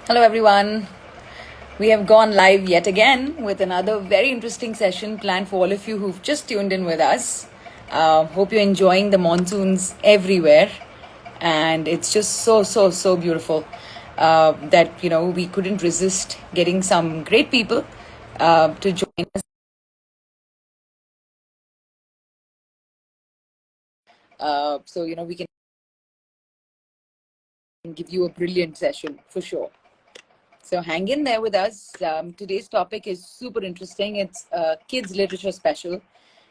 Hello, everyone. We have gone live yet again with another very interesting session planned for all of you who've just tuned in with us. Hope you're enjoying the monsoons everywhere, and it's just so beautiful that we couldn't resist getting some great people to join us. So we can give you a brilliant session for sure. So hang in there with us. Today's topic is super interesting. It's a kids literature special,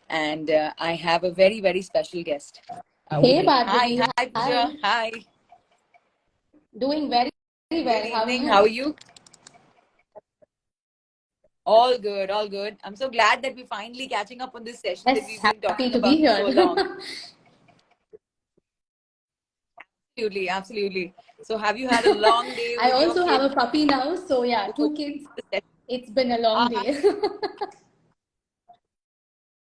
and I have a very special guest with Hey me. Hi, Bhargavi, hi, Pooja. hi. Hi. Doing very Good well. How are evening. How you? are you? All good, all good. I'm so glad that we're finally catching up on this session that Yes, we've been happy talking to be about for here. so long. Absolutely, absolutely. So, have you had a long day I with your also have kid? a puppy now, so yeah, Before two kids. the session? It's been a long Ah, day.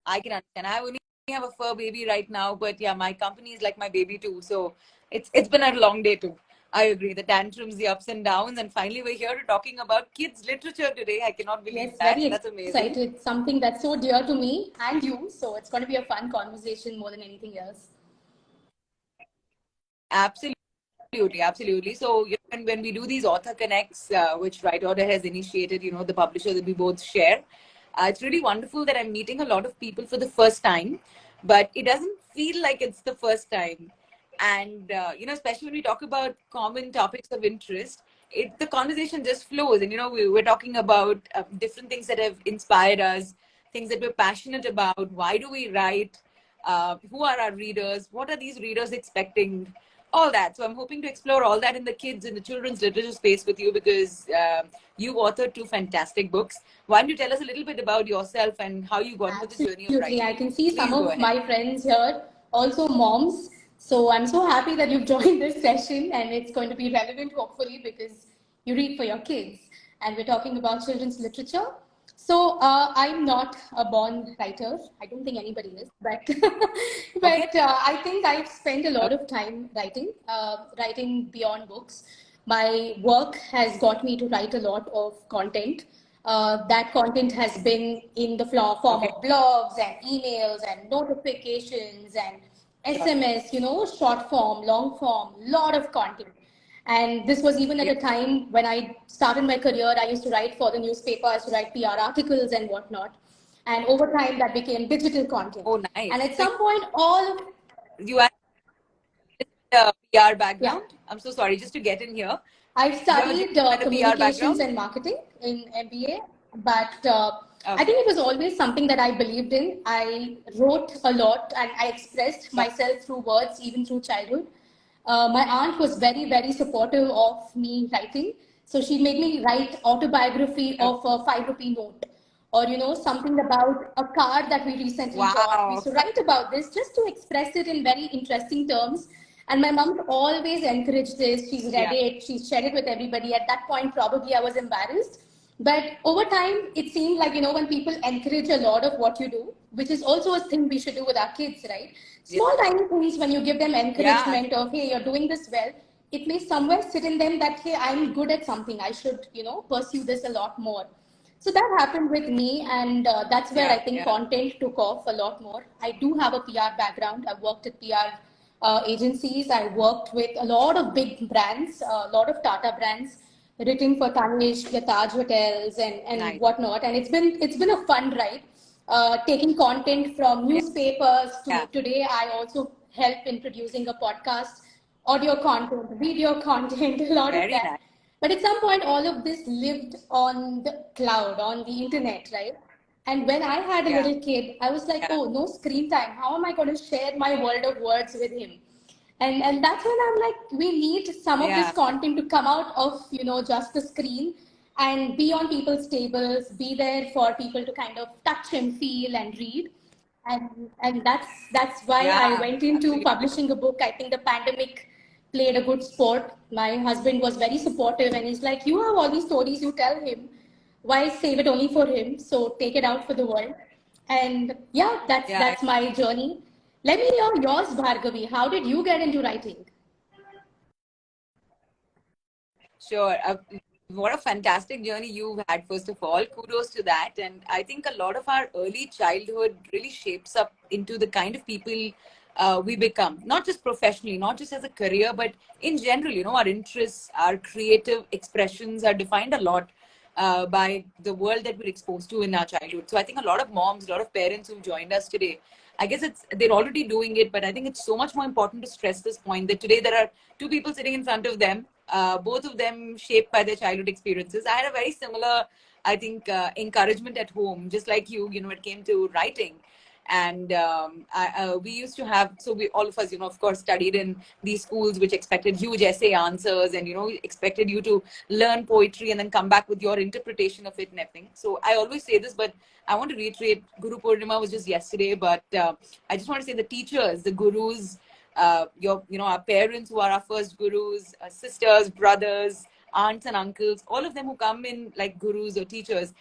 I can understand. I only have a fur baby right now, but yeah, my company is like my baby too. So it's been a long day too. I agree. The tantrums, the ups and downs, and finally we're here to talking about kids literature today. I cannot believe Yes, that. very That's amazing. excited. Something that's so dear to me and you, so it's going to be a fun conversation more than anything else. Absolutely, absolutely. So when we do these author connects, which Right Order has initiated, the publisher that we both share, it's really wonderful that I'm meeting a lot of people for the first time, but it doesn't feel like it's the first time. And especially when we talk about common topics of interest, the conversation just flows. And we're talking about different things that have inspired us, things that we're passionate about. Why do we write? Who are our readers? What are these readers expecting? All that. So I'm hoping to explore all that in the kids and the children's literature space with you because you've authored two fantastic books. Why don't you tell us a little bit about yourself and how you got into the journey of Absolutely. I writing? can see some Please go of ahead. my friends here, also moms. So I'm so happy that you've joined this session and it's going to be relevant, hopefully, because you read for your kids. And we're talking about children's literature. So I'm not a born writer. I don't think anybody is, but Okay. I think I've spent a lot of time writing beyond books. My work has got me to write a lot of content. That content has been in the form Okay. of blogs and emails and notifications and Sure. SMS, short form, long form, lot of content. And this was even at Yeah. a time when I started my career, I used to write for the newspaper, I used to write PR articles and whatnot. And over time, that became digital content. Oh, And nice. at So some point, all of, you had a PR yeah, background. I'm so sorry, just to get in here. I've You have a studied PR communications background? and marketing in MBA, but I Okay. think it was always something that I believed in. I wrote a lot and I expressed Sure. myself through words, even through childhood. My aunt was very supportive of me writing. So she made me write autobiography Sure. of a 5 rupee note or, something about a car that we recently got. We used Wow. to write about this just to express it in very interesting terms. And my mom always encouraged this. She's read Yeah. it, she's shared it with everybody. At that point, probably I was embarrassed. But over time, it seemed like, when people encourage a lot of what you do, which is also a thing we should do with our kids, right? Yeah. Small tiny things when you give them Yeah. encouragement of, hey, you're doing this well, it may somewhere sit in them that, hey, I'm good at something. I should, pursue this a lot more. So that happened with me, and that's where I Yeah. think Yeah. content took off a lot more. I do have a PR background. I've worked at PR agencies. I worked with a lot of big brands, a lot of Tata brands, written for Tanish, the Taj hotels, and Nice. whatnot. And it's been a fun ride. Taking content from Yeah. newspapers to Yeah. today, I also help in producing a podcast, audio content, video content, a lot of Very that. nice. But at some point, all of this lived on the cloud, on the internet, right? And when I had a Yeah. little kid, I was like, Yeah. oh, no screen time. How am I going to share my world of words with him? And that's when I'm like, we need some of this Yeah. content to come out of, just the screen and be on people's tables, be there for people to kind of touch and feel and read. And that's why I Yeah. went into Absolutely. publishing a book. I think the pandemic played a good sport. My husband was very supportive and he's like, you have all these stories, you tell him. Why save it only for him? So take it out for the world. And yeah, that's Yeah. that's my journey. Let me hear yours, Bhargavi. How did you get into writing? Sure. What a fantastic journey you've had, first of all. Kudos to that. And I think a lot of our early childhood really shapes up into the kind of people we become, not just professionally, not just as a career, but in general. Our interests, our creative expressions are defined a lot by the world that we're exposed to in our childhood. So I think a lot of moms, a lot of parents who've joined us today, I guess they're already doing it, but I think it's so much more important to stress this point that today there are two people sitting in front of them, both of them shaped by their childhood experiences. I had a very similar, I think, encouragement at home, just like you. It came to writing. And we used to have, so we all of us, of course, studied in these schools which expected huge essay answers, and expected you to learn poetry and then come back with your interpretation of it and everything. So I always say this, but I want to reiterate, Guru Purnima was just yesterday, but I just want to say the teachers, the gurus, our parents who are our first gurus, sisters, brothers, aunts and uncles, all of them who come in like gurus or teachers,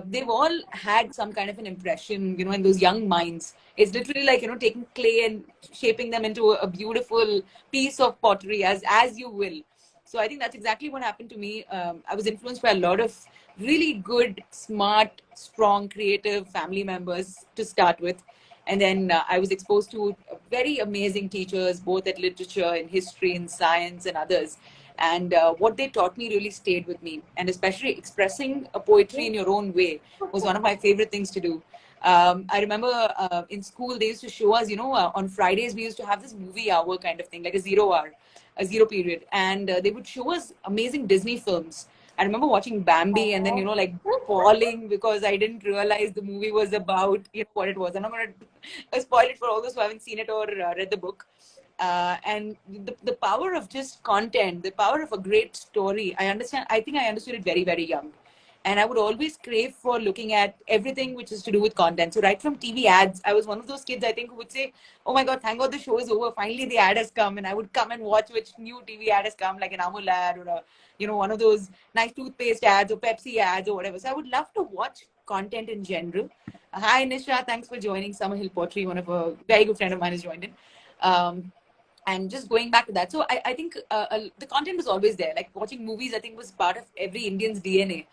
they've all had some kind of an impression, in those young minds. It's literally like, taking clay and shaping them into a beautiful piece of pottery as you will. So I think that's exactly what happened to me. I was influenced by a lot of really good, smart, strong, creative family members to start with. And then I was exposed to very amazing teachers, both at literature, in history, in science, and others. And what they taught me really stayed with me. And especially expressing a poetry in your own way was one of my favorite things to do. I remember in school, they used to show us, on Fridays, we used to have this movie hour kind of thing, like a 0 hour, a zero period. And they would show us amazing Disney films. I remember watching Bambi and then, like falling because I didn't realize the movie was about, what it was. And I'm going to spoil it for all those who haven't seen it or read the book. And the power of just content, the power of a great story, I think I understood it very, very young. And I would always crave for looking at everything which is to do with content. So right from TV ads, I was one of those kids, I think, who would say, oh my God, thank God the show is over. Finally, the ad has come. And I would come and watch which new TV ad has come, like an Amul ad or one of those nice toothpaste ads or Pepsi ads or whatever. So I would love to watch content in general. Hi, Nisha. Thanks for joining Summer Hill Pottery. One of a very good friend of mine has joined in. And just going back to that, so I think the content was always there. Like watching movies, I think was part of every Indian's DNA.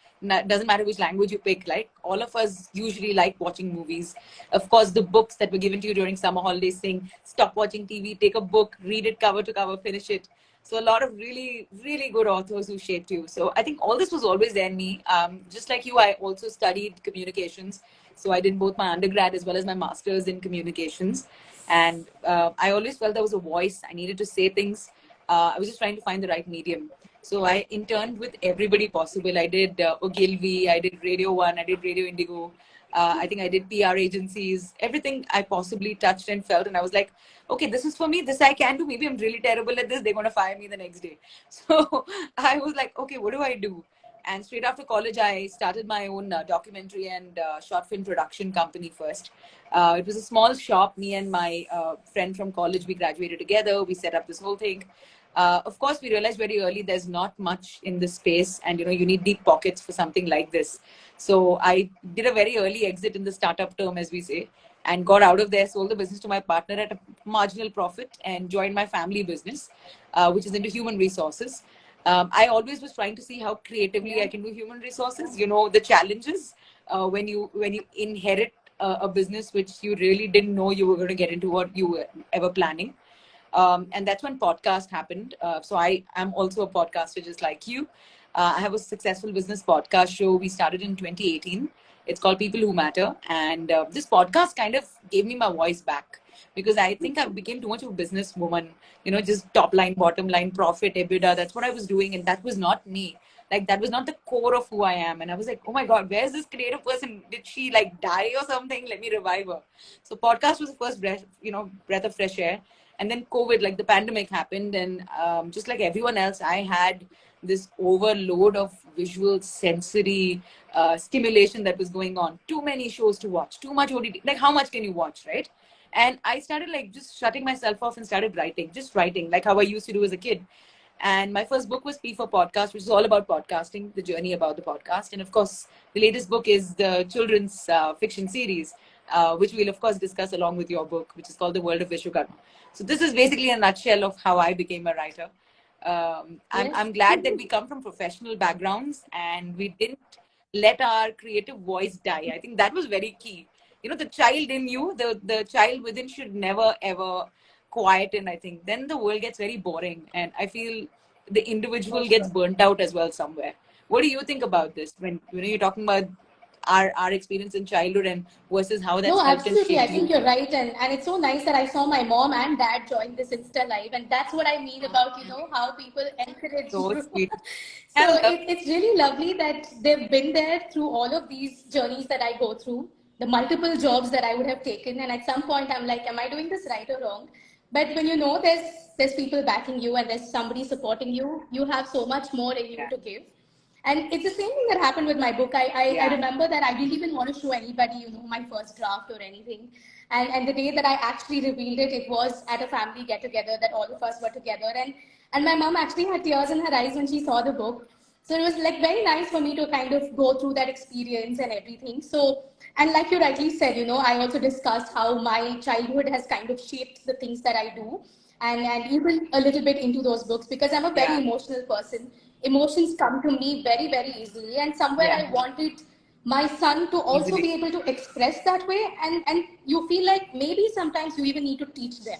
Doesn't matter which language you pick. Like all of us usually like watching movies. Of course, the books that were given to you during summer holidays saying, stop watching TV, take a book, read it cover to cover, finish it. So a lot of really, really good authors who shaped you. So I think all this was always there in me. Just like you, I also studied communications. So I did both my undergrad as well as my master's in communications. And I always felt there was a voice. I needed to say things. I was just trying to find the right medium. So I interned with everybody possible. I did Ogilvy, I did Radio One, I did Radio Indigo. I think I did PR agencies, everything I possibly touched and felt. And I was like, okay, this is for me. This I can do. Maybe I'm really terrible at this. They're going to fire me the next day. So I was like, okay, what do I do? And straight after college, I started my own documentary and short film production company first. It was a small shop. Me and my friend from college, we graduated together. We set up this whole thing. Of course, we realized very early there's not much in this space, and you need deep pockets for something like this. So I did a very early exit in the startup term, as we say, and got out of there, sold the business to my partner at a marginal profit, and joined my family business, which is into human resources. I always was trying to see how creatively I can do human resources. The challenges when you inherit a business which you really didn't know you were going to get into what you were ever planning. And that's when podcast happened. So I am also a podcaster just like you. I have a successful business podcast show. We started in 2018. It's called People Who Matter. And this podcast kind of gave me my voice back because I think I became too much of a businesswoman, just top line, bottom line, profit, EBITDA. That's what I was doing. And that was not me. Like that was not the core of who I am. And I was like, oh my God, where's this creative person? Did she like die or something? Let me revive her. So podcast was the first breath of fresh air. And then COVID, like the pandemic happened. And just like everyone else, I had this overload of visual sensory stimulation that was going on. Too many shows to watch, too much OTT. Like how much can you watch, right? And I started like just shutting myself off and started writing, just writing like how I used to do as a kid. And my first book was P for Podcast, which is all about podcasting, the journey about the podcast. And of course, the latest book is the children's fiction series, which we'll of course discuss along with your book, which is called The World of Vishwakarma. So this is basically a nutshell of how I became a writer. Yes. I'm glad that we come from professional backgrounds and we didn't let our creative voice die. I think that was very key. You know, the child in you, the child within should never ever quieten. I think then the world gets very boring, and I feel the For individual gets sure. burnt out as well somewhere. What do you think about this when you're talking about our experience in childhood and versus how that's No, helped and absolutely. I shaped think you? you're right. And it's so nice that I saw my mom and dad join this Insta Live. And that's what I mean about, how people encourage So you. sweet. So I love. it's really lovely that they've been there through all of these journeys that I go through, the multiple jobs that I would have taken. And at some point, I'm like, am I doing this right or wrong? But when you know there's people backing you and there's somebody supporting you, you have so much more in you Yeah, to give. And it's the same thing that happened with my book. I yeah, remember that I didn't even want to show anybody, my first draft or anything. And the day that I actually revealed it, it was at a family get together that all of us were together. And my mom actually had tears in her eyes when she saw the book. So it was like very nice for me to kind of go through that experience and everything. So, and like you rightly said, I also discussed how my childhood has kind of shaped the things that I do, and even a little bit into those books because I'm a very yeah, emotional person. Emotions come to me very, very easily, and somewhere yeah. I wanted my son to also Easily. be able to express that way. And you feel like maybe sometimes you even need to teach them.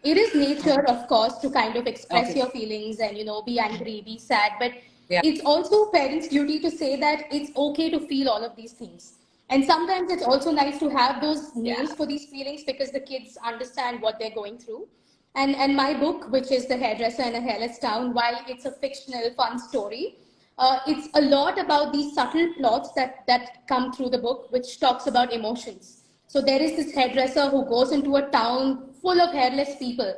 It is nature, of course, to kind of express Okay. your feelings and be angry, be sad, but Yeah, it's also parents' duty to say that it's okay to feel all of these things. And sometimes it's also nice to have those yeah, names for these feelings because the kids understand what they're going through. And my book, which is The Hairdresser in a Hairless Town, while it's a fictional, fun story, it's a lot about these subtle plots that come through the book, which talks about emotions. So there is this hairdresser who goes into a town full of hairless people.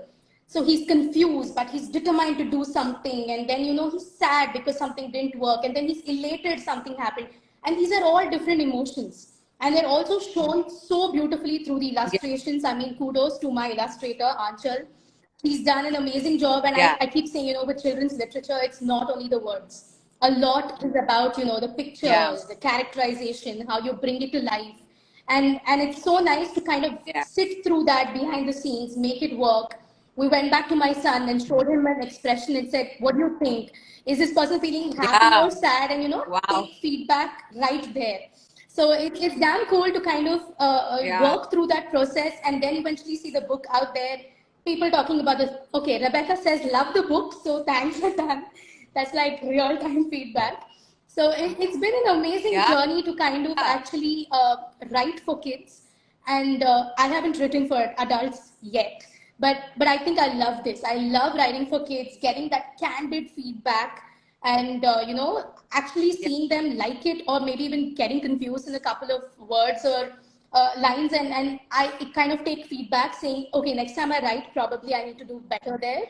So he's confused, but he's determined to do something. And then, he's sad because something didn't work. And then he's elated something happened. And these are all different emotions. And they're also shown so beautifully through the yeah, illustrations. I mean, kudos to my illustrator, Anchal. He's done an amazing job. And I, yeah, I keep saying, with children's literature, it's not only the words. A lot is about, the yeah, pictures, the characterization, how you bring it to life. And it's so nice to kind of yeah, sit through that behind the scenes, make it work. We went back to my son and showed him an expression and said, what do you think? Is this person feeling happy or yeah. sad? And, Wow. take feedback right there. So it's damn cool to kind of Yeah, work through that process and then eventually see the book out there. People talking about this. Okay, Rebecca says, love the book. So thanks for that. That's like real time feedback. So it's been an amazing yeah, journey to kind of actually write for kids, and I haven't written for adults yet. But I think I love this. I love writing for kids, getting that candid feedback, and actually yeah, seeing them like it, or maybe even getting confused in a couple of words or lines, and I kind of take feedback, saying, okay, next time I write, probably I need to do better there.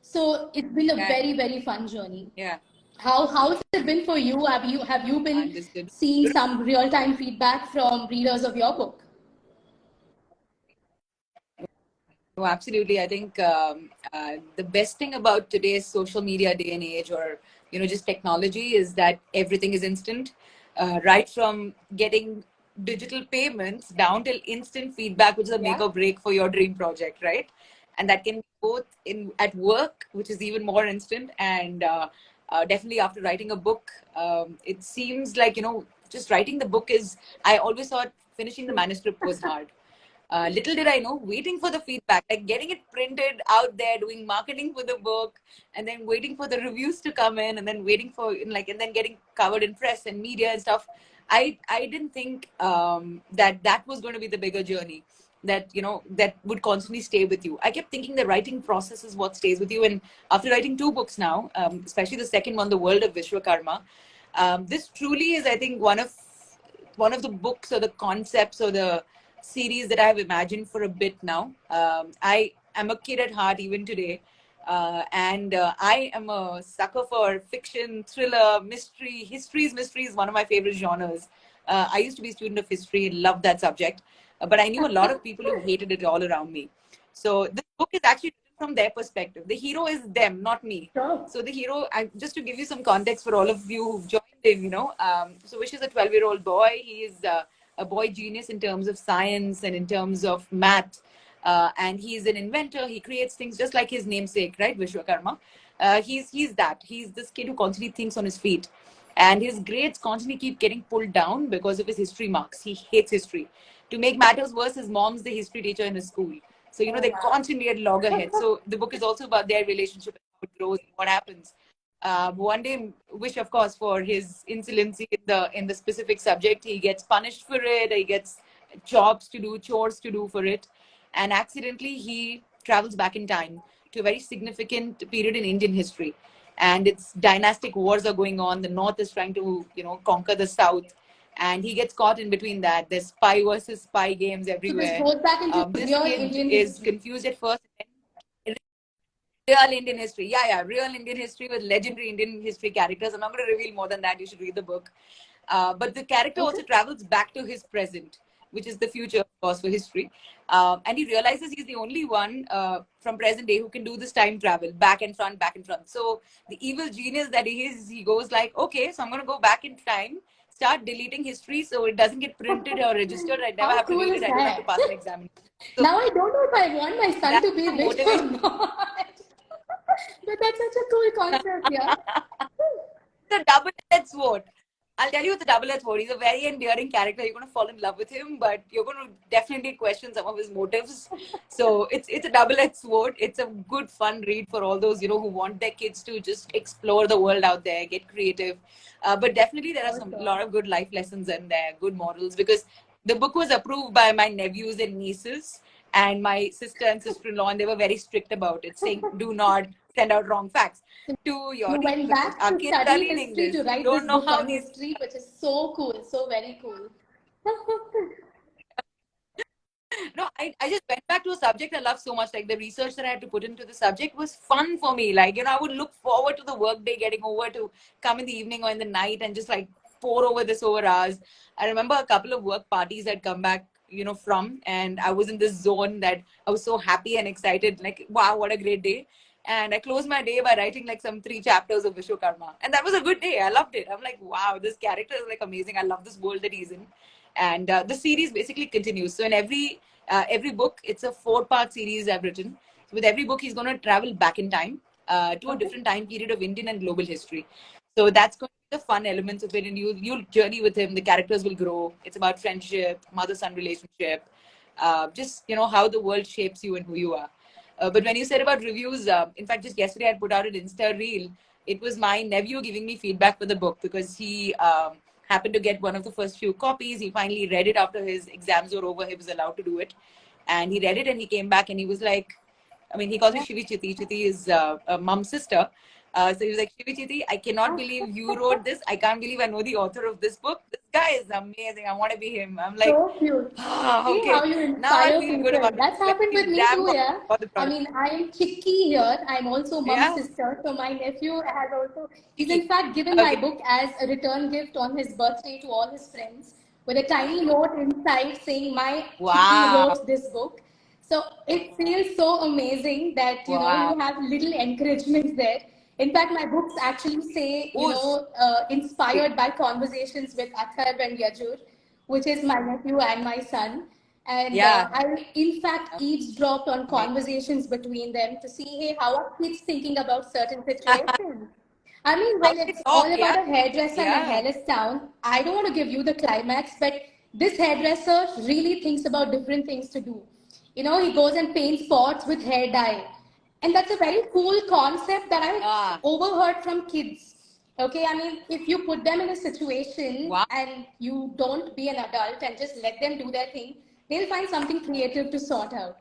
So it's been a yeah, very, very fun journey. yeah. How's it been for you? Have you been Understood. seeing some real time feedback from readers of your book? No, absolutely. I think the best thing about today's social media day and age, or just technology, is that everything is instant. Right from getting digital payments down till instant feedback, which is a make Yeah. or break for your dream project, right? And that can be both in at work, which is even more instant, and definitely after writing a book. It seems like just writing the book is. I always thought finishing the manuscript was hard. Little did I know, waiting for the feedback, like getting it printed out there, doing marketing for the book, and then waiting for the reviews to come in, and then waiting for and then getting covered in press and media and stuff. I didn't think that was going to be the bigger journey that that would constantly stay with you. I kept thinking the writing process is what stays with you, and after writing two books now, especially the second one, The World of Vishwakarma, this truly is, I think, one of the books or the concepts or the series that I've imagined for a bit now. I am a kid at heart even today. And I am a sucker for fiction, thriller, mystery. Mystery is one of my favorite genres. I used to be a student of history and loved that subject, but I knew a lot of people who hated it all around me. So this book is actually written from their perspective. The hero is them, not me. Sure. So the hero, just to give you some context for all of you who've joined in, so Vish is a 12-year-old boy. He is a boy genius in terms of science and in terms of math. And he's an inventor. He creates things just like his namesake, right, Vishwakarma. He's this kid who constantly thinks on his feet, and his grades constantly keep getting pulled down because of his history marks. He hates history. To make matters worse, his mom's the history teacher in his school, so Oh, they wow. constantly at loggerheads. So the book is also about their relationship, how it grows, what happens. One day, Wish, of course, for his insolency in the specific subject, he gets punished for it. He gets jobs to do, chores to do for it, and accidentally he travels back in time to a very significant period in Indian history. And it's dynastic wars are going on. The North is trying to, conquer the South, and he gets caught in between that. There's spy versus spy games So this everywhere. goes back into This real kid Indian is history. confused at first. Real Indian history. Yeah, yeah. Real Indian history with legendary Indian history characters. I'm not going to reveal more than that. You should read the book. But the character Okay. also travels back to his present, which is the future, of course, for history. And he realizes he's the only one from present day who can do this time travel back and front, back and front. So the evil genius that he is, he goes like, okay, so I'm going to go back in time, start deleting history so it doesn't get printed or registered. I never How have to cool read is it. I don't have to that? pass an examination. So Now I don't know if I want my son that's to be the rich or motivation. not. But that's such a cool concept, yeah. The double-edged sword. I'll tell you, it's a double-edged sword. He's a very endearing character. You're going to fall in love with him, but you're going to definitely question some of his motives. So it's a double-edged sword. It's a good, fun read for all those who want their kids to just explore the world out there, get creative. But definitely, there are some Awesome. lot of good life lessons in there, good morals. Because the book was approved by my nephews and nieces and my sister and sister-in-law, and they were very strict about it, saying do not send out wrong facts to your You went nieces. back Our to kids are study reading history to this. You write this don't know book how on these. history, which is so cool, so very cool. No, I just went back to a subject I love so much. Like the research that I had to put into the subject was fun for me. Like, I would look forward to the work day getting over to come in the evening or in the night and just like pour over this over hours. I remember a couple of work parties I'd come back, from, and I was in this zone that I was so happy and excited. Like, wow, what a great day. And I closed my day by writing like some 3 chapters of Vishwakarma. And that was a good day. I loved it. I'm like, wow, this character is like amazing. I love this world that he's in. And the series basically continues. So in every book, it's a 4-part series I've written. So with every book, he's going to travel back in time to a Okay. different time period of Indian and global history. So that's going to be the fun elements of it, and you'll journey with him. The characters will grow. It's about friendship, mother-son relationship, just how the world shapes you and who you are. But when you said about reviews, in fact, just yesterday I put out an Insta reel. It was my nephew giving me feedback for the book because he happened to get one of the first few copies. He finally read it after his exams were over. He was allowed to do it. And he read it and he came back and he was like, I mean, he calls me Yeah. Shivi Chiti. Chiti is a mom's sister. So he was like, Shivi Chiti, I cannot believe you wrote this. I can't believe I know the author of this book. This guy is amazing. I want to be him. I'm like, So cute. See how okay. you Now I inspire feel good people. about it. That's I happened feel with me damn too, yeah. about the I product. mean, I am Chicky here. I'm also mom's Yeah. sister. So my nephew has also, he's Kiki. in fact given my Okay. book as a return gift on his birthday to all his friends with a tiny note inside saying, my Chicky Wow. wrote this book. So it feels so amazing that, Wow. you have little encouragement there. In fact, my books actually say, Who's inspired by conversations with Athar and Yajur, which is my nephew and my son. And yeah. I, in fact, eavesdropped on Amazing. conversations between them to see, hey, how are kids thinking about certain situations? I mean, How when they it's talk, all yeah. about a hairdresser and a Yeah. hairless town, I don't want to give you the climax, but this hairdresser really thinks about different things to do. He goes and paints pots with hair dye. And that's a very cool concept that I Ah. overheard from kids. Okay, I mean, if you put them in a situation Wow. and you don't be an adult and just let them do their thing, they'll find something creative to sort out.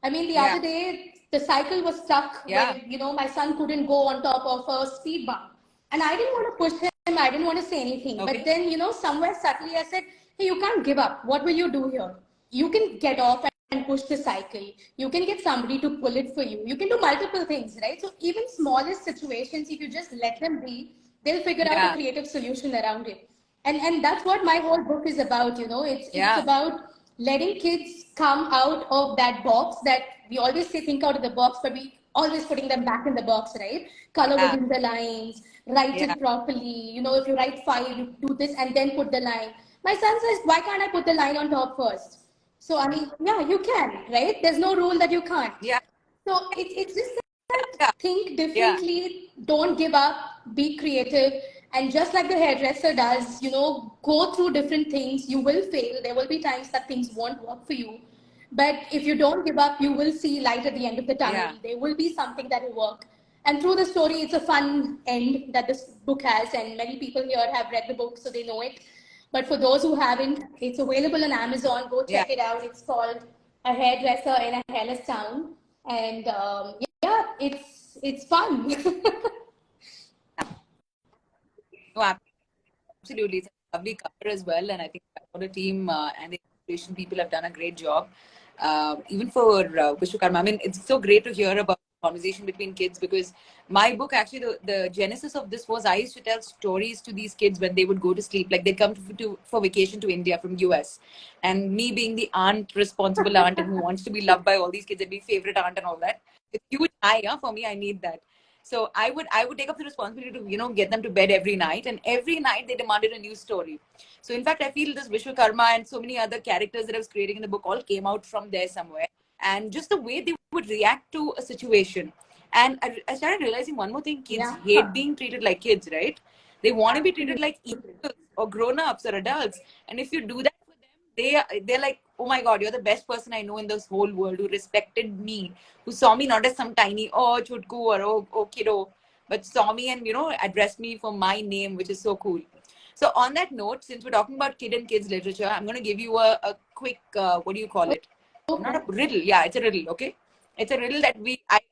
I mean, the Yeah. other day, the cycle was stuck Yeah. when, my son couldn't go on top of a speed bump. And I didn't want to push him, I didn't want to say anything. But Okay. then, somewhere subtly I said, hey, you can't give up. What will you do here? You can get off and push the cycle. You can get somebody to pull it for you. You can do multiple things, right? So even smallest situations, if you just let them be, they'll figure out a Yeah. creative solution around it. And that's what my whole book is about. It's Yeah. about letting kids come out of that box that we always say think out of the box, but we always putting them back in the box, right? Color Yeah. within the lines, write Yeah. it properly. If you write 5, you do this and then put the line. My son says, why can't I put the line on top first? So, I mean, yeah, you can, right? There's no rule that you can't. Yeah. So it's just Yeah. Think Yeah. differently, don't give up, be creative, and just like the hairdresser does, go through different things. You will fail. There will be times that things won't work for you. But if you don't give up, you will see light at the end of the tunnel. Yeah. There will be something that will work. And through the story, it's a fun end that this book has, and many people here have read the book, so they know it. But for those who haven't, it's available on Amazon. Go Yeah. check it out. It's called A Hairdresser in a Hairless Town, and yeah, it's fun. No, absolutely. It's a lovely cover as well. And I think the team and the illustration people have done a great job. Even for Vishwakarma, I mean, it's so great to hear about conversation between kids because my book actually the genesis of this was I used to tell stories to these kids when they would go to sleep. Like they'd come for vacation to India from US. And me being the aunt, responsible aunt, and who wants to be loved by all these kids and be favorite aunt and all that. It's huge high, yeah, for me. I need that. So I would take up the responsibility to get them to bed every night, and every night they demanded a new story. So in fact, I feel this Vishwakarma and so many other characters that I was creating in the book all came out from there somewhere, and just the way they would react to a situation. And I started realizing one more thing: kids Yeah. hate being treated like kids, right? They want to be treated like equals or grown-ups or adults, and if you do that for them, they're like, oh my god, you're the best person I know in this whole world who respected me, who saw me not as some tiny chutku or oh kiddo, but saw me and addressed me for my name, which is so cool. So on that note, since we're talking about kid and kids literature, I'm going to give you a quick what do you call it? Not a riddle. Yeah, it's a riddle. Okay, it's a riddle that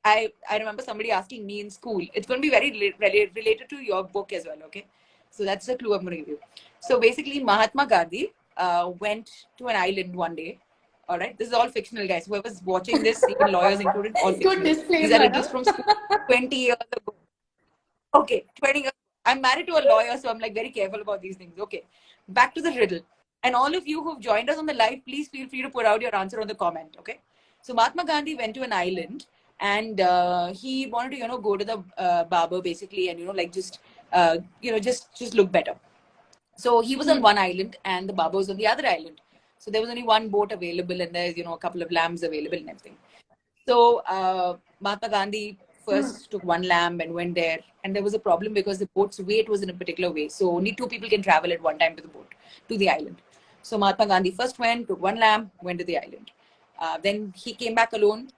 I remember somebody asking me in school. It's going to be very related to your book as well. Okay, so that's the clue I'm going to give you. So basically, Mahatma Gandhi went to an island one day. All right, this is all fictional, guys. Whoever's watching this, even lawyers included, all Good fictional. These are disclaimer, riddles huh? from school 20 years ago. Okay, 20 years. I'm married to a lawyer, so I'm like very careful about these things. Okay, back to the riddle. And all of you who've joined us on the live, please feel free to put out your answer on the comment. Okay. So Mahatma Gandhi went to an island, and he wanted to, go to the barber basically, and like just look better. So he was on one island, and the barber was on the other island. So there was only one boat available, and there's a couple of lambs available and everything. So Mahatma Gandhi first took one lamb and went there, and there was a problem because the boat's weight was in a particular way. So only two people can travel at one time to the boat, to the island. So Mahatma Gandhi first went, took one lamb, went to the island. Then he came back alone.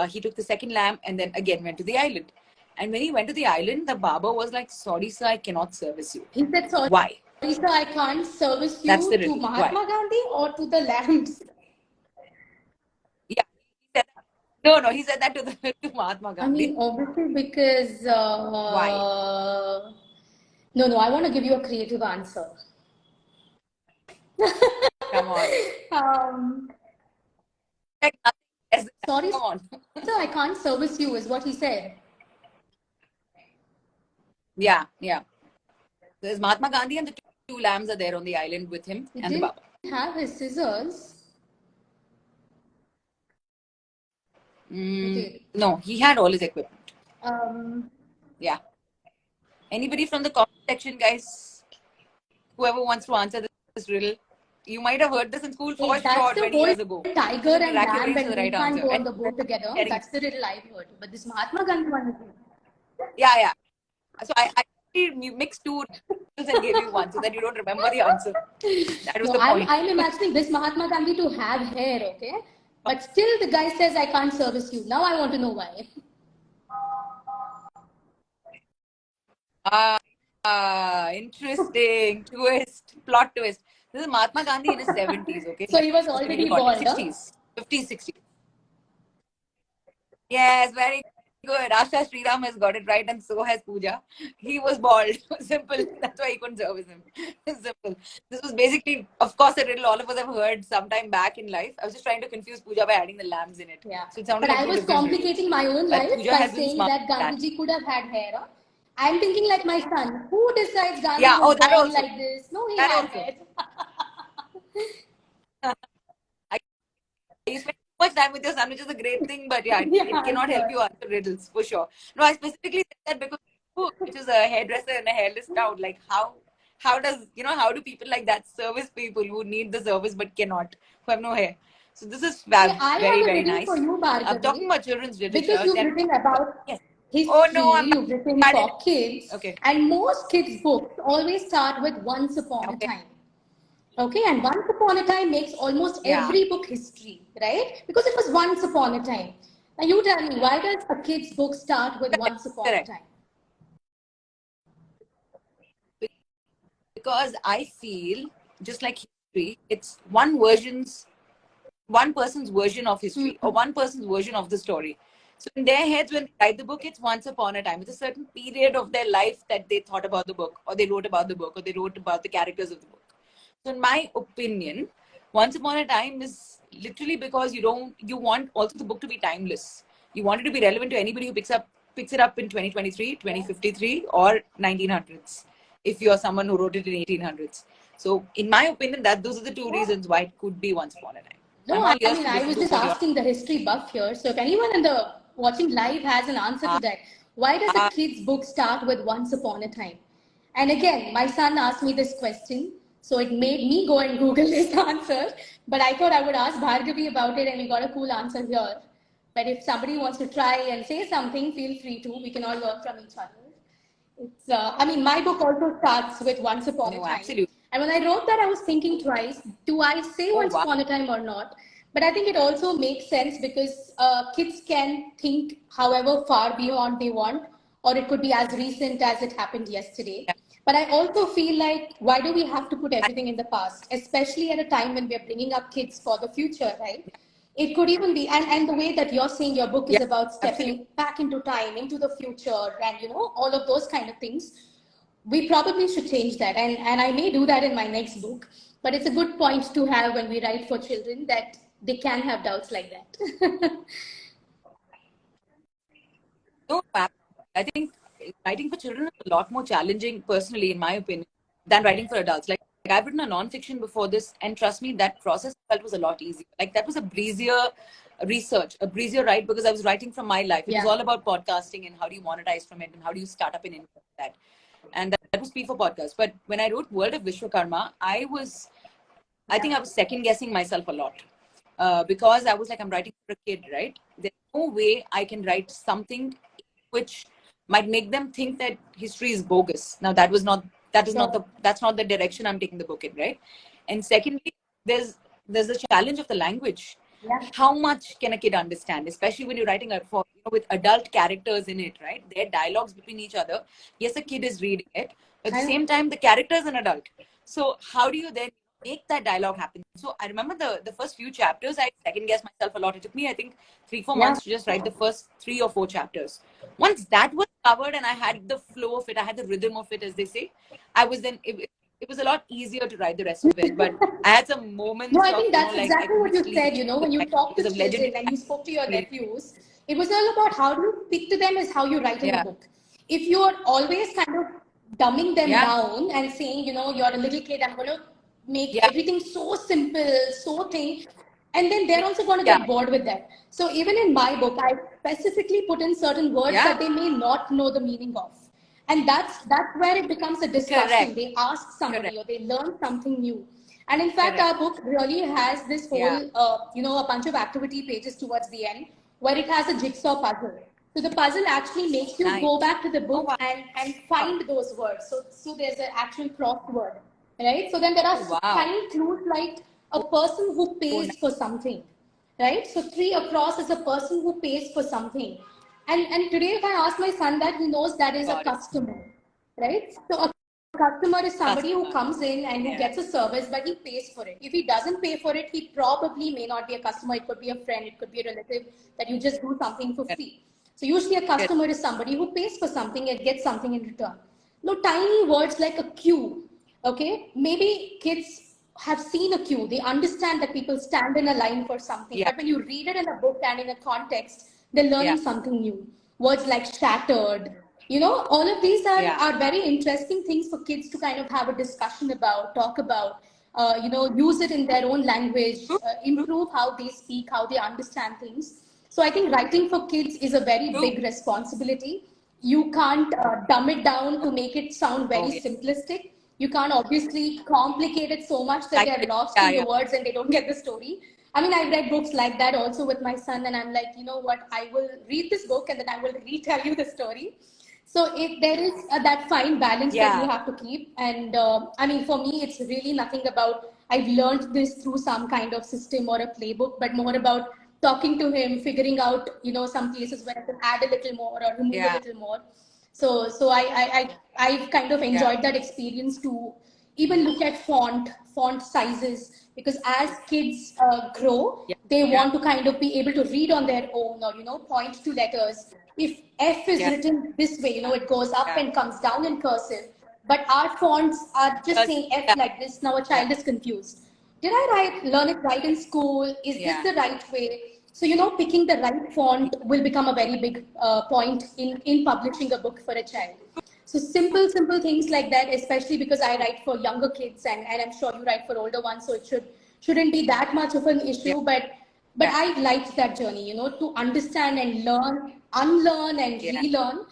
He took the second lamb and then again went to the island. And when he went to the island, the barber was like, "Sorry, sir, I cannot service you." He said, sorry, Why? sir, I can't service That's the you to riddle. Why? Mahatma Gandhi or to the lambs. Yeah, he said that. No, no, he said that to to Mahatma I Gandhi. mean, obviously, because Why? no, I want to give you a creative answer. Come on. um, Like nothing less than that. Sorry, Come on. sir, I can't service you, is what he said. Yeah, yeah. There's Mahatma Gandhi and the two lambs are there on the island with him He and the didn't Baba. have his scissors. He did. No, he had all his equipment. Um, Yeah. Anybody from the comment section, guys? Whoever wants to answer this riddle, you might have heard this in school for that's sure the 20 whole years ago. tiger Just a and miraculous lamb reach to and the right elephant answer. go on And the boat together. sharing. That's the riddle I've heard. But this Mahatma Gandhi one is Yeah, yeah. So I mixed two riddles and gave you one so that you don't remember the answer. That was no. the point. I'm imagining this Mahatma Gandhi to have hair, okay? But still, the guy says I can't service you. Now I want to know why. Interesting twist, plot twist. This is Mahatma Gandhi in his 70s, okay? So he was Just a little already context. bald, huh? 60s, 50s, 60s. Yes, very good. Asha Sriram has got it right, and so has Pooja. He was bald. Simple. That's why he couldn't service him. Simple. This was basically, of course, a riddle all of us have heard sometime back in life. I was just trying to confuse Pooja by adding the lambs in it. Yeah. So it sounded But like I two was different riddles. complicating my own But life Pooja by has been saying smart that at that. Gandhiji could have had hair. Huh? I'm thinking like my son. Who decides Gandhi Yeah, was oh, that born also. like this? No, he That had also. hair. You spend too much time with your son, which is a great thing, but yeah, it Yeah, cannot help sure. you answer riddles for sure. No, I specifically said that because which is a hairdresser in a hairless town. Like how does how do people like that service people who need the service but cannot, who have no hair? So this is Okay, fab, I very have a very riddle for nice. you, Talking Bhargavi, about children's because literature, you've then written about yes, Oh no, history you've written bad for kids, okay. and most kids' books always start with once upon a Okay. time. Okay, and once upon a time makes almost Yeah. every book history, right? Because it was once upon a time. Now you tell me, why does a kid's book start with once upon a Correct. time? Because I feel just like history, it's one person's version of history or Hmm. one person's version of the story. So in their heads, when they write the book, it's once upon a time. It's a certain period of their life that they thought about the book, or they wrote about the book, or they wrote about the characters of the book. So in my opinion, once upon a time is literally because you want also the book to be timeless. You want it to be relevant to anybody who picks it up in 2023, Yeah. 2053, or 1900s. If you're someone who wrote it in 1800s. So in my opinion, that those are the two Yeah. reasons why it could be once upon a time. So No, I'm all I ears mean, to I listen was to just what you're. asking the history buff here. So if anyone in the watching live has an answer to Ah, that, why does a ah, kid's book start with once upon a time? And again, my son asked me this question, so it made me go and Google this answer. But I thought I would ask Bhargavi about it, and we got a cool answer here. But if somebody wants to try and say something, feel free to. We can all learn from each other. I mean, my book also starts with Once Upon a no, Time. absolutely. And when I wrote that, I was thinking twice, do I say Oh Once wow. Upon a Time or not? But I think it also makes sense because kids can think however far beyond they want, or it could be as recent as it happened yesterday. Yeah. But I also feel like, why do we have to put everything in the past, especially at a time when we're bringing up kids for the future, right? It could even be, and the way that you're saying your book is Yeah. about Absolutely. stepping back into time, into the future, and all of those kind of things. We probably should change that, and I may do that in my next book. But it's a good point to have when we write for children, that they can have doubts like that. No, I think writing for children is a lot more challenging, personally, in my opinion, than writing for adults. Like I've written a non-fiction before this, and trust me, that process I felt was a lot easier. Like that was a breezier research, a breezier write because I was writing from my life. It was Yeah. all about podcasting and how do you monetize from it and how do you start up in India with that. And that was P for podcast. But when I wrote World of Vishwakarma, I think Yeah. I was second guessing myself a lot because I was like, I'm writing for a kid, right? There's no way I can write something which might make them think that history is bogus. Now Sure. that's not the direction I'm taking the book in, right? And secondly, there's the challenge of the language. Yeah. How much can a kid understand, especially when you're writing with adult characters in it, right? Their dialogues between each other. Yes, a kid is reading it, but at the I know. same time, the character is an adult. So how do you then make that dialogue happen? So I remember the first few chapters, I second guessed myself a lot. It took me, I think, 3 4 months Yeah. to just write the first 3 or 4 chapters. Once that was covered and I had the flow of it, I had the rhythm of it, as they say, I was then it was a lot easier to write the rest of it. But I had some No, moments I of, think that's like I exactly what couldn't you sleep. said. When you talk to Because of children legendary and you spoke to your experience. nephews, it was all about how do you speak to them is how you write in a Yeah. book. If you're always kind of dumbing them Yeah. down and saying, you're a little kid, I'm going to make Yeah. everything so simple, so thing, and then they're also going to Yeah. get bored with that. So even in my book, I specifically put in certain words Yeah. that they may not know the meaning of. And that's where it becomes a discussion. Correct. They ask Correct. somebody or they learn something new. And in fact, Correct. our book really has this whole, Yeah. a bunch of activity pages towards the end where it has a jigsaw puzzle. So the puzzle actually makes you Nice. go back to the Oh book and find those words. So there's an actual crossword, right? So then there are wow. tiny clues like a person who Oh, pays nice. for something, right? So three across is a person who pays for something. And today, if I ask my son that, he knows that is a Got it. customer, right? So a customer is somebody who Customer. comes in and who Yeah. gets a service, but he pays for it. If he doesn't pay for it, he probably may not be a customer. It could be a friend, it could be a relative that you just do something for Correct. free. So usually a Correct. customer is somebody who pays for something and gets something in return. No, tiny words like a queue. Okay, maybe kids have seen a queue. They understand that people stand in a line for something. Yeah. But when you read it in a book and in a context, they're Yeah. learning something new. Words like shattered, all of these Yeah. are very interesting things for kids to kind of have a discussion about, talk about, use it in their own language, True. True. improve how they speak, how they understand things. So I think writing for kids is a very True. big responsibility. You can't dumb it down to make it sound Oh, very yeah. simplistic. You can't obviously complicate it so much that Like, they're lost yeah. in the Yeah. words and they don't get the story. I mean, I've read books like that also with my son, and I'm like, you know what? I will read this book and then I will retell you the story. So there is that fine balance that you Yeah, have to keep. And I mean, for me, it's really nothing about I've learned this through some kind of system or a playbook, but more about talking to him, figuring out, you know, some places where I can add a little more or remove a yeah, little more. I've kind of yeah, enjoyed that experience to even look at font sizes, because as kids grow, yeah, they yeah, want to kind of be able to read on their own, or, you know, point to letters. If F is yeah, written this way, you know, it goes up yeah. and comes down in cursive, but our fonts are just Because saying F yeah, like this. Now a yeah, child is confused. Did I learn it right in school? Is this yeah, the right way? So, you know, picking the right font will become a very big point in publishing a book for a child. So simple things like that, especially because I write for younger kids, and I'm sure you write for older ones, so shouldn't be that much of an yeah, issue. But yeah, I liked that journey, you know, to understand and learn, unlearn and yeah. relearn.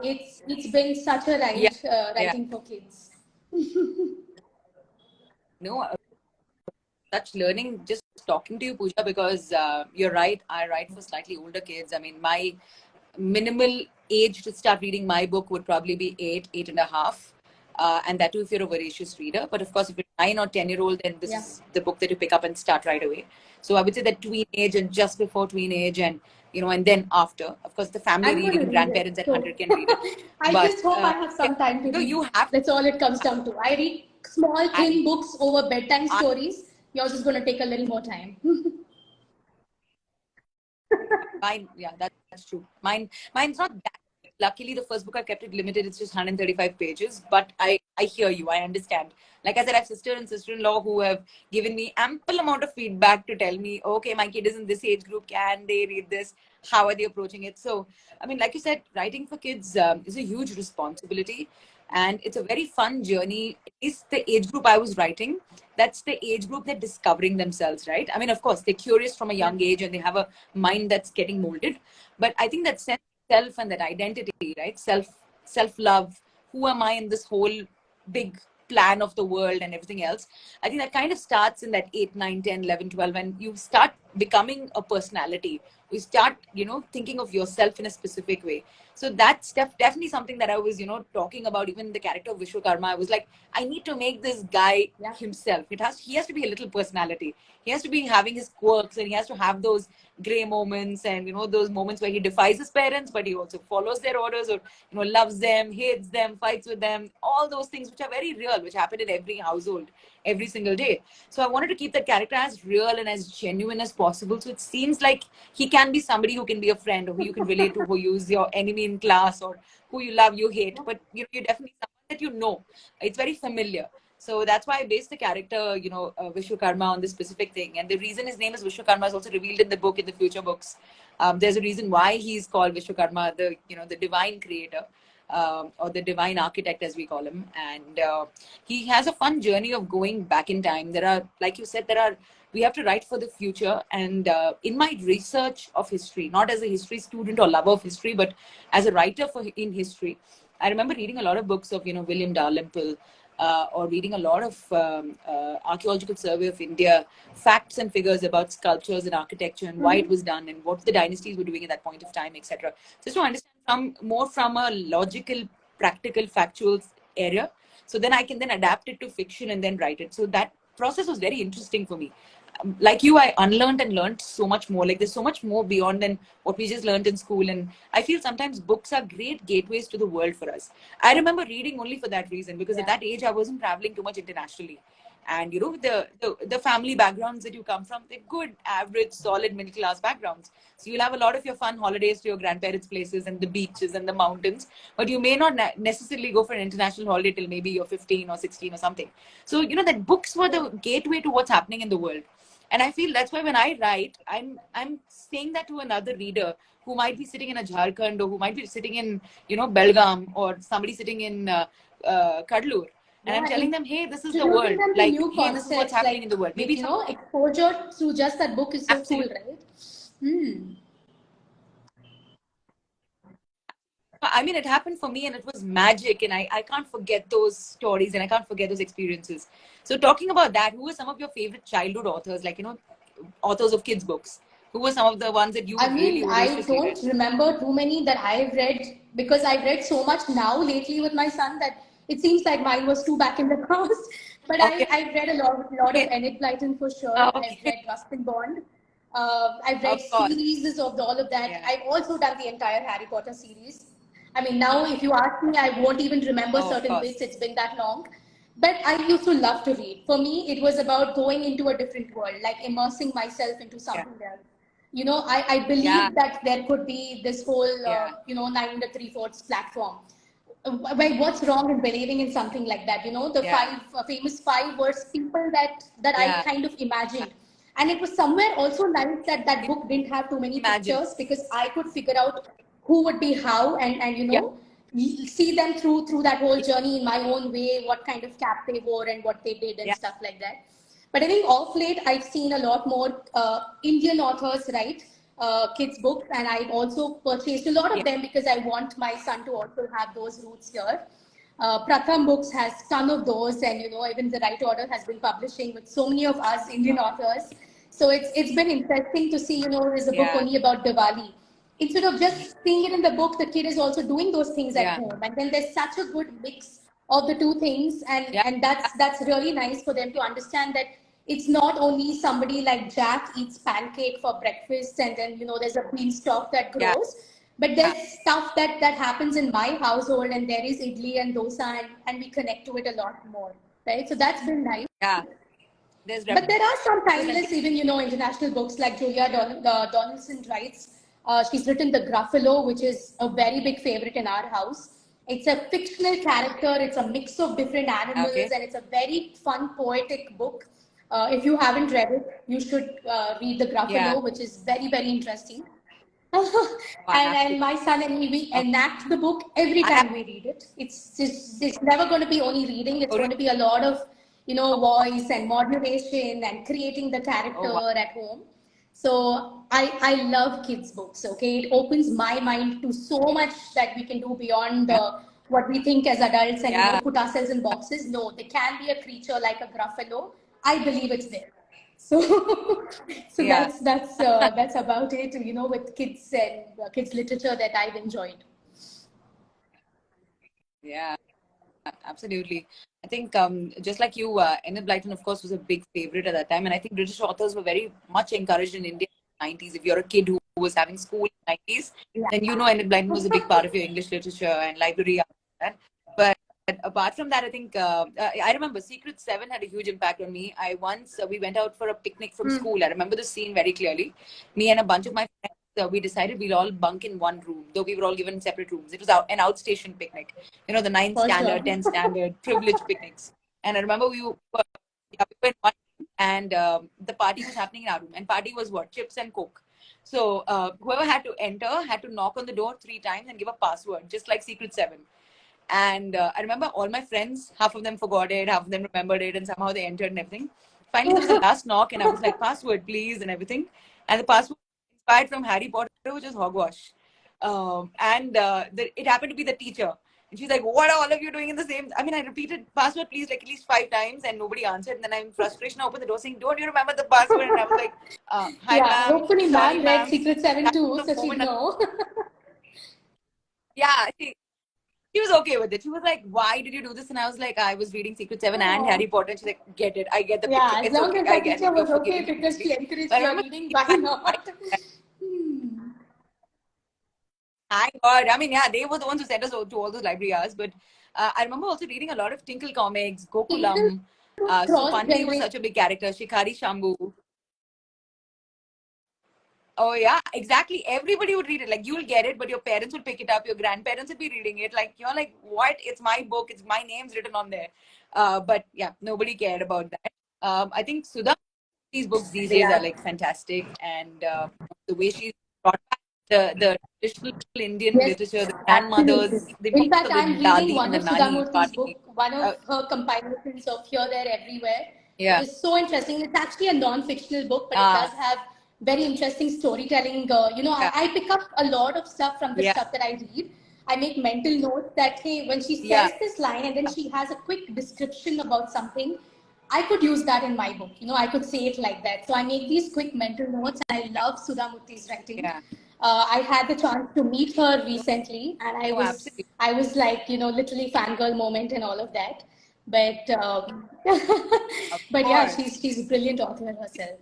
It's been such a Yeah, ride yeah. writing for kids. No, such learning just talking to you, Pooja, because you're right. I write for slightly older kids. I mean, my minimal age to start reading my book would probably be 8, 8.5. And that too if you're a voracious reader. But of course, if you're 9 or 10-year-old, then this Yeah. is the book that you pick up and start right away. So I would say that tween age and just before tween age, and and then after. Of course, the family I'm read, going to even read it. grandparents at So 100 can read it. I But just hope I have yeah, some time to read. you have That's all it comes down to. I read small, and thin books over bedtime I stories. Yours is going to take a little more time. Mine, yeah, that's true. Mine's not that. Luckily, the first book I kept it limited. It's just 135 pages. But I hear you. I understand. Like I said, I have sister and sister-in-law who have given me ample amount of feedback to tell me, okay, my kid is in this age group. Can they read this? How are they approaching it? So, I mean, like you said, writing for kids is a huge responsibility, and it's a very fun journey. At least the age group I was writing, that's the age group they're discovering themselves, right? I mean, of course, they're curious from a Yeah. young age and they have a mind that's getting molded. But I think that sense of self and that identity, right? Self love. Who am I in this whole big plan of the world and everything else? I think that kind of starts in that 8, 9, 10, 11, 12, and you start becoming a personality. You start, thinking of yourself in a specific way. So that's definitely something that I was, talking about. Even the character of Vishwakarma, I was like, I need to make this guy Yeah. himself. He has to be a little personality. He has to be having his quirks, and he has to have those gray moments, and those moments where he defies his parents, but he also follows their orders, or loves them, hates them, fights with them. All those things which are very real, which happen in every household every single day. So I wanted to keep that character as real and as genuine as possible. So it seems like he can be somebody who can be a friend, or who you can relate to, who is your enemy in class, or who you love, you hate, but you're definitely someone that it's very familiar. So that's why I based the character, Vishwakarma, on this specific thing. And the reason his name is Vishwakarma is also revealed in the book, in the future books. There's a reason why he's called Vishwakarma, the divine creator, or the divine architect, as we call him. And he has a fun journey of going back in time. There are, like you said, we have to write for the future. And in my research of history, not as a history student or lover of history, but as a writer in history, I remember reading a lot of books of, William Dalrymple, or reading a lot of archaeological survey of India, facts and figures about sculptures and architecture and why it Mm-hmm. was done and what the dynasties were doing at that point of time, etc. Just to understand from a logical, practical, factual area. So then I can then adapt it to fiction and then write it. So that process was very interesting for me. Like you, I unlearned and learned so much more. Like there's so much more beyond than what we just learned in school. And I feel sometimes books are great gateways to the world for us. I remember reading only for that reason, because at Yeah. that age I wasn't traveling too much internationally. And the family backgrounds that you come from, they're good, average, solid middle class backgrounds. So you'll have a lot of your fun holidays to your grandparents' places and the beaches and the mountains, but you may not necessarily go for an international holiday till maybe you're 15 or 16 or something. So that books were the gateway to what's happening in the world. And I feel that's why when I write, I'm saying that to another reader who might be sitting in a Jharkhand, or who might be sitting in Belgaum, or somebody sitting in Kadlur, and I'm Yeah, telling them, hey, this is the introducing world. them to Like, new hey, this is what's concepts, happening in the world. Maybe you some know, exposure through just that book is so cool, absolute. right? Hmm. I mean, it happened for me and it was magic. And I can't forget those stories and I can't forget those experiences. So, talking about that, who are some of your favorite childhood authors? Like, authors of kids books? Who were some of the ones that you I really mean, I voraciously read? don't remember too many that I've read because I've read so much now lately with my son that it seems like mine was too back in the past. But Okay. I've read a lot of Okay. Enid Blyton for sure. I've Okay. read Rustin Bond. I've read Of course. series of all of that. Yeah. I've also done the entire Harry Potter series. I mean, now if you ask me, I won't even remember Oh, of certain course. bits. It's been that long. But I used to love to read. For me, it was about going into a different world, like immersing myself into Yeah. something else. I Yeah. believe that there could be this whole, Yeah. 9 and 3/4 platform. Well, what's wrong in believing in something like that? The Yeah. five famous five worst people that I Yeah. kind of imagined. And it was somewhere also nice that that book didn't have too many Imagine. pictures because I could figure out who would be how and Yeah. see them through that whole journey in my own way, what kind of cap they wore and what they did and Yeah. stuff like that. But I think off late, I've seen a lot more Indian authors write kids' books, and I've also purchased a lot Yeah. of them because I want my son to also have those roots here. Pratham Books has ton of those, and even the Right Order has been publishing with so many of us Indian authors. So it's been interesting to see. There's a book Yeah. only about Diwali. Instead of just seeing it in the book, the kid is also doing those things at Yeah. home, and then there's such a good mix of the two things, and Yeah. and that's really nice for them to understand that it's not only somebody like Jack eats pancake for breakfast and then there's a beanstalk that Yeah. grows, but there's stuff that happens in my household, and there is idli and dosa, and we connect to it a lot more, right? So that's been nice. Yeah. There's But there are some representation. timeless, even international books like Julia Donaldson writes. She's written The Gruffalo, which is a very big favorite in our house. It's a fictional character. It's a mix of different animals, Okay. and it's a very fun, poetic book. If you haven't read it, you should read The Yeah. Gruffalo, which is very, very interesting. Oh, I and have to. and my son and me, we Okay. enact the book every I have. time we read it. It's never going to be only reading. It's Oh, going really? to be a lot of voice and modulation and creating the Oh, character wow. at home. So I love kids books. Okay, it opens my mind to so much that we can do beyond Yeah. what we think as adults and Yeah. put ourselves in boxes. No, there can be a creature like a gruffalo. I believe it's there. So, so Yeah. that's about it. With kids and kids literature that I've enjoyed. Yeah. Absolutely. I think just like you, Enid Blyton, of course, was a big favorite at that time. And I think British authors were very much encouraged in India in the 90s. If you're a kid who was having school in the 90s, Yeah. then Enid Blyton was a big part of your English literature and library. After that. But apart from that, I think I remember Secret Seven had a huge impact on me. I once, we went out for a picnic from Hmm. school. I remember the scene very clearly. Me and a bunch of my friends, we decided we'll all bunk in one room, though we were all given separate rooms. It was an outstation picnic, the ninth For sure. standard, 10th standard, privileged picnics. And I remember yeah, we were in one room, and the party was happening in our room. And party was what? Chips and Coke. So whoever had to enter had to knock on the door 3 times and give a password, just like Secret Seven. And I remember all my friends, half of them forgot it, half of them remembered it, and somehow they entered and everything. Finally, there was a last knock, and I was like, password, please, and everything. And the password was inspired from Harry Potter, which is hogwash. It happened to be the teacher. And she's like, what are all of you doing in the same? I mean, I repeated password, please, like at least 5 times, and nobody answered. And then I'm in frustration, I opened the door saying, don't you remember the password? And I was like, hi, Yeah. ma'am. Hopefully, Sorry, ma'am read ma'am. Secret Seven That's too, the so she'd moment. know. Yeah, she was okay with it. She was like, why did you do this? And I was like, I was reading Secret Seven and Oh. Harry Potter. And she's like, get it. I get the picture. Yeah, as It's long okay. as I the get teacher it. You're was okay forgiven because she completely. encouraged But I your remember reading, she why had my not? Hmm. thank God. I mean, yeah, they were the ones who sent us to all those library hours. But I remember also reading a lot of Tinkle comics, Tinkle Gokulam. was cross Supandi was generation. such a big character. Shikhari Shambhu. Oh yeah, exactly. Everybody would read it. Like you'll get it, but your parents will pick it up. Your grandparents would be reading it. Like you're like, what? It's my book. It's my name's written on there. But yeah, nobody cared about that. I think Sudha, these books these days are Yeah. like fantastic, and the way she brought back the traditional Indian Yes, literature, the absolutely. grandmothers, the In importance fact, of the I'm reading Dadi one and the of Nani Sudhamurthy's party. book, one of Uh, her compilations of Here, There, Everywhere. It yeah. is so interesting. It's actually a non-fictional book, but it does Uh, have very interesting storytelling. yeah. I pick up a lot of stuff from the Yeah. stuff that I read. I make mental notes that, hey, when she Yeah. says this line and then she has a quick description about something, I could use that in my book. I could say it like that. So I make these quick mental notes, and I love Sudha Murthy's writing. Yeah. I had the chance to meet her recently, and I Oh, was absolutely. I was like, literally fangirl moment and all of that. But Of but yeah, course. she's a brilliant author herself.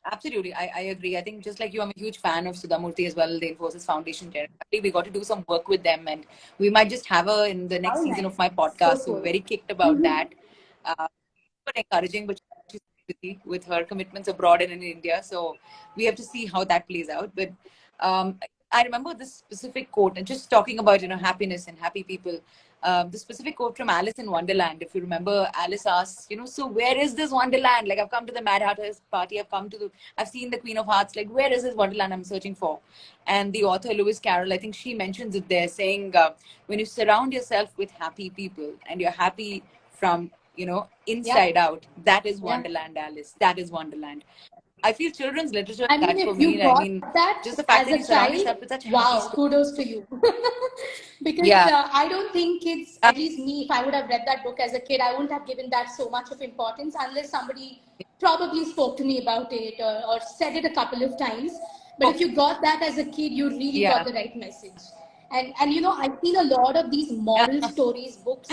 Absolutely. I agree. I think just like you, I'm a huge fan of Sudhamurthy as well, the Infosys Foundation chair. We got to do some work with them, and we might just have her in the next How season of nice. my So podcast. So cool. very kicked about that. Uh, but encouraging, but she's busy with her commitments abroad and in India. So we have to see how that plays out. But I remember this specific quote, and just talking about happiness and happy people. The specific quote from Alice in Wonderland. If you remember, Alice asks, so where is this Wonderland? Like I've come to the Mad Hatter's party. I've seen the Queen of Hearts. Like where is this Wonderland I'm searching for? And the author Lewis Carroll, I think she mentions it there, saying when you surround yourself with happy people and you're happy from Yeah, inside out, that is yeah. Wonderland, Alice. That is Wonderland. I feel children's literature is I mean, that for if you me. I got mean, that just the fact as that you a surround child, yourself with such happy wow, stories. kudos to you. Because Yeah. I don't think kids, Uh, at least me, if I would have read that book as a kid, I wouldn't have given that so much of importance unless somebody probably spoke to me about it, or said it a couple of times. But oh, if you got that as a kid, you really got yeah. the right message. And I feel a lot of these moral stories books.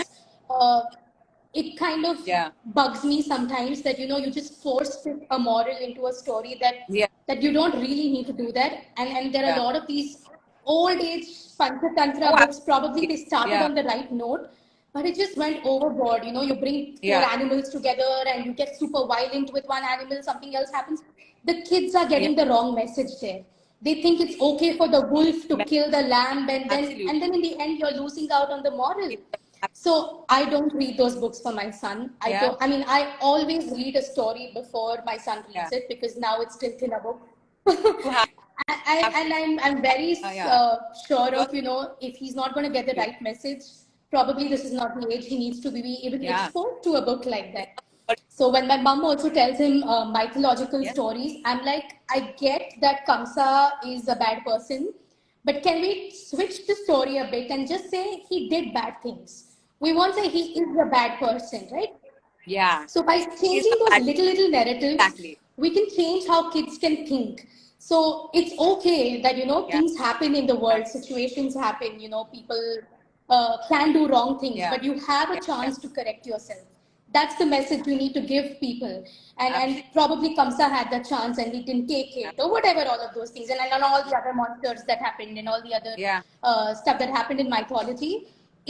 Uh, it kind of Yeah. bugs me sometimes that you just force fit a moral into a story Yeah. that you don't really need to do that. And there are a Yeah. lot of these old age Panchatantra Oh, books. Probably absolutely. they started Yeah. on the right note, but it just went overboard. You bring four Yeah. animals together and you get super violent with one animal, something else happens. The kids are Yeah. getting the wrong message there. They think it's okay for the wolf to kill the lamb, and then Absolutely. and then in the end you're losing out on the moral. Yeah. So I don't read those books for my son. I Yeah. don't. I mean, I always read a story before my son Yeah. reads it because now it's still in a book. You have, to. And I'm very Yeah. sure You're, of if he's not going to get the absolutely. right message, probably this is not the age he needs to be even Yeah. exposed to a book like It's that. not- So when my mom also tells him mythological Yes. stories, I'm like, I get that Kamsa is a bad person, but can we switch the story a bit and just say he did bad things? We won't say he is a bad person, right? Yeah. So by He's changing not those bad. little narratives, Exactly. we can change how kids can think. So it's okay that Yeah. things happen in the world, situations happen. People can do wrong things, Yeah. but you have a Yeah. Yeah. chance to correct yourself. That's the message you need to give people. And Absolutely. probably Kamsa had the chance and he didn't take it, or whatever, all of those things, and all the other monsters that happened and all the other Yeah. stuff that happened in mythology.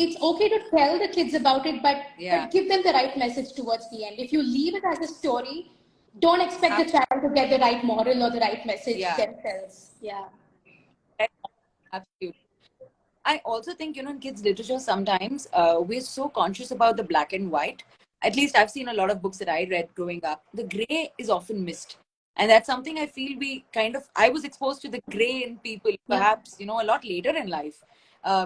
It's okay to tell the kids about it, but Yeah. give them the right message towards the end. If you leave it as a story, don't expect the child to get the right moral or the right message Yeah. themselves. Yeah. Absolutely. I also think, in kids' literature, sometimes we're so conscious about the black and white. At least I've seen a lot of books that I read growing up. The gray is often missed. And that's something I feel I was exposed to the gray in people Yeah. perhaps, a lot later in life.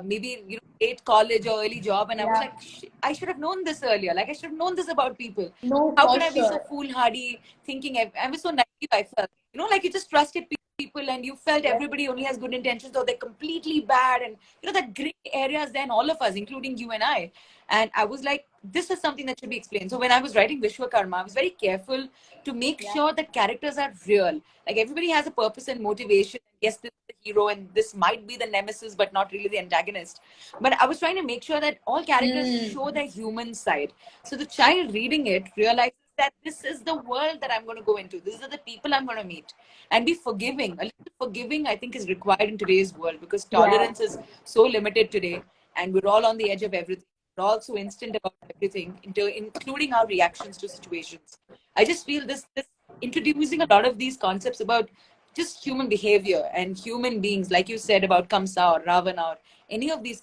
Maybe, late college or early job. And I was Yeah. like, I should have known this earlier. Like, I should have known this about people. No, How for could I be so sure. foolhardy thinking I was so naive, I felt. Like you just trusted people and you felt Yeah. everybody only has good intentions or they're completely bad. And that gray areas then all of us, including you and I. And I was like, this is something that should be explained. So when I was writing Vishwakarma, I was very careful to make Yeah. sure that characters are real. Like everybody has a purpose and motivation. Yes, this is the hero and this might be the nemesis, but not really the antagonist. But I was trying to make sure that all characters show Mm. their human side. So the child reading it realizes that this is the world that I'm going to go into. These are the people I'm going to meet. And be forgiving. A little forgiving, I think, is required in today's world because Yeah. tolerance is so limited today and we're all on the edge of everything. We're all so instant about everything, including our reactions to situations. I just feel this introducing a lot of these concepts about just human behavior and human beings, like you said about Kamsa or Ravana or any of these,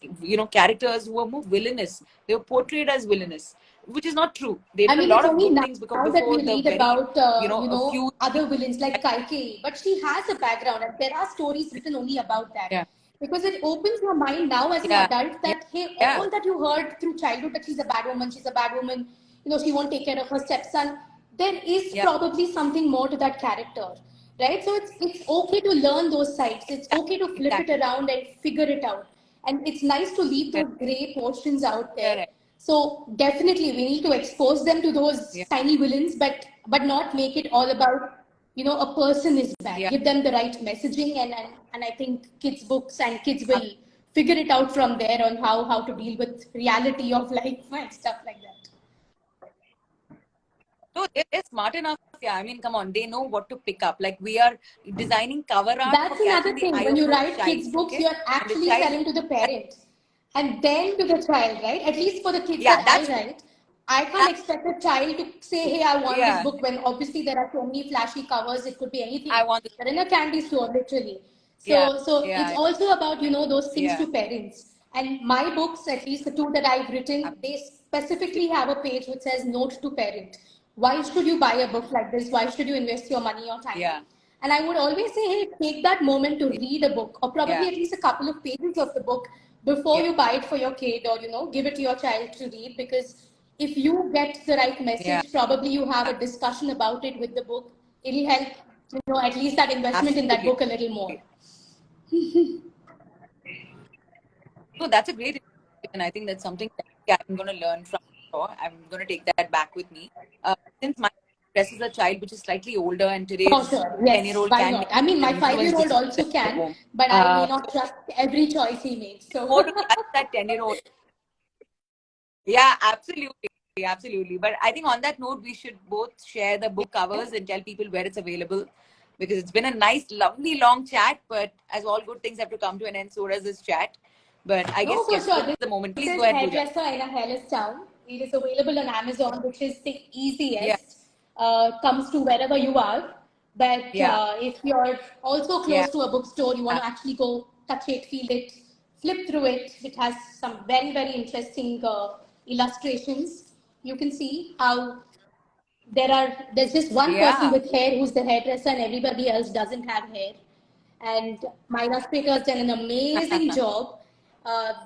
characters who were more villainous. They were portrayed as villainous, which is not true. They I did a mean, lot it's of only good now things because that we before the read very, about, a few. other villains like Kaikeyi, but she has a background, and there are stories written only about that. Yeah, Because it opens your mind now as an yeah, adult yeah, that, hey, yeah, all that you heard through childhood that she's a bad woman, she won't take care of her stepson. There is yeah. probably something more to that character, right? So it's okay to learn those sides. It's okay to flip it Exactly. around and figure it out. And it's nice to leave Correct. those gray portions out there Correct. So definitely we need to expose them to those Yeah. tiny villains, but not make it all about, a person is bad. Yeah. Give them the right messaging, and I think kids books and kids will figure it out from there on how to deal with reality of life and stuff like that. No, they're smart enough. Yeah, I mean, come on, they know what to pick up. Like we are designing cover art for That's catching another the thing. eye When of you a write child. kids' books, Okay, you're and the actually child. selling to the parent and then to the child, right? At least for the kids Yeah, that I that's write, I can't that, expect a child to say, hey, I want this yeah. book, when obviously there are so many flashy covers. It could be I anything. want this. They're in a candy store, literally. Yeah, So it's yeah, also about, those things yeah. to parents. And my books, at least the two that I've written, they specifically have a page which says note to parent. Why should you buy a book like this? Why should you invest your money or time? Yeah, And I would always say, hey, take that moment to read a book, or probably yeah, at least a couple of pages of the book before yeah, you buy it for your kid, or give it to your child to read. Because if you get the right yeah. message, probably you have a discussion about it with the book. It'll help, at least that investment in that Absolutely. book a little more. So that's a great initiative, and I think that's something that yeah, I'm going to learn from. Sure. I'm going to take that back with me. Since my dress is a child which is slightly older, and For today's sure, yes, 10-year-old why can not? I mean, be my an influence 5-year-old decision also at can, home. but I may So not trust every choice he makes. So more to trust that 10-year-old. Yeah, absolutely. Absolutely. But I think on that note, we should both share the book covers and tell people where it's available, because it's been a nice, lovely, long chat. But as all good things have to come to an end, so does this chat. But I no, guess, for yes, sure. this is the moment. This Please go is ahead, Pooja. Hairdresser in a Hairless Town. It is available on Amazon, which is the Yeah, easiest. Comes to wherever you are. But yeah, if you're also yeah, close to a bookstore, you want to actually go touch it, feel it, flip through it. It has some very, very interesting illustrations. You can see how there's just one person yeah, with hair who's the hairdresser, and everybody else doesn't have hair. And my illustrator has done an amazing job.